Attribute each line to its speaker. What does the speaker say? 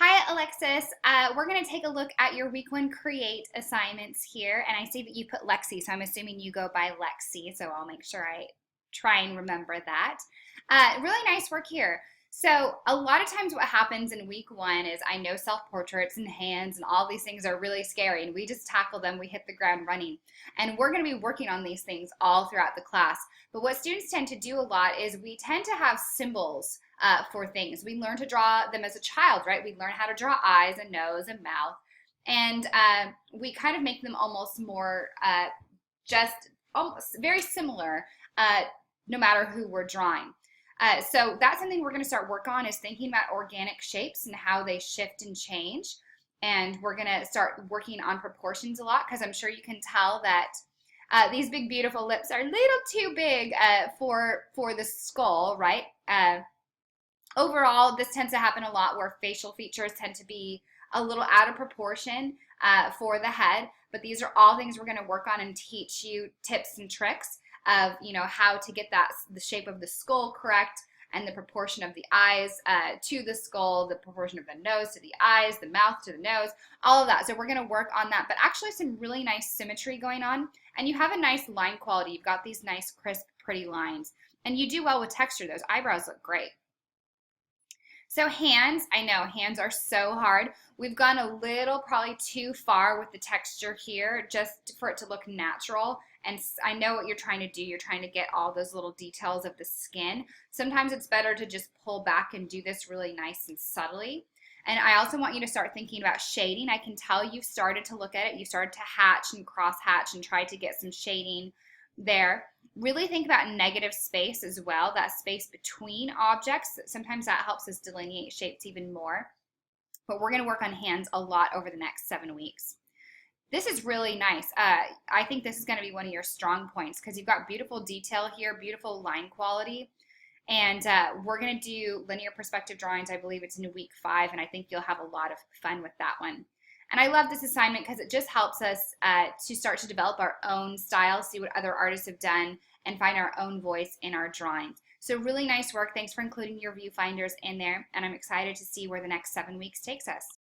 Speaker 1: Hi, Alexis. We're going to take a look at your week one create assignments here. And I see that you put Lexi, so I'm assuming you go by Lexi. So I'll make sure I try and remember that. Really nice work here. So, a lot of times, what happens in week one is I know self portraits and hands and all these things are really scary, and we just tackle them, we hit the ground running. And we're going to be working on these things all throughout the class. But what students tend to do a lot is we tend to have symbols for things. We learn to draw them as a child, right? We learn how to draw eyes and nose and mouth. And we kind of make them almost more just almost very similar no matter who we're drawing. So that's something we're going to start work on is thinking about organic shapes and how they shift and change. And we're going to start working on proportions a lot because I'm sure you can tell that these big beautiful lips are a little too big for the skull, right? Overall, this tends to happen a lot where facial features tend to be a little out of proportion for the head, but these are all things we're going to work on and teach you tips and tricks of how to get the shape of the skull correct and the proportion of the eyes to the skull, the proportion of the nose to the eyes, the mouth to the nose, all of that. So we're going to work on that, but actually some really nice symmetry going on, and you have a nice line quality. You've got these nice, crisp, pretty lines, and you do well with texture. Those eyebrows look great. So hands, I know hands are so hard. We've gone a little probably too far with the texture here just for it to look natural. And I know what you're trying to do. You're trying to get all those little details of the skin. Sometimes it's better to just pull back and do this really nice and subtly. And I also want you to start thinking about shading. I can tell you've started to look at it. You started to hatch and cross hatch and try to get some shading there. Really think about negative space as well, that space between objects. Sometimes that helps us delineate shapes even more. But we're going to work on hands a lot over the next 7 weeks. This is really nice. I think this is going to be one of your strong points because you've got beautiful detail here, beautiful line quality. And we're going to do linear perspective drawings. I believe it's in week 5, and I think you'll have a lot of fun with that one. And I love this assignment because it just helps us to start to develop our own style, see what other artists have done, and find our own voice in our drawings. So really nice work. Thanks for including your viewfinders in there, and I'm excited to see where the next 7 weeks takes us.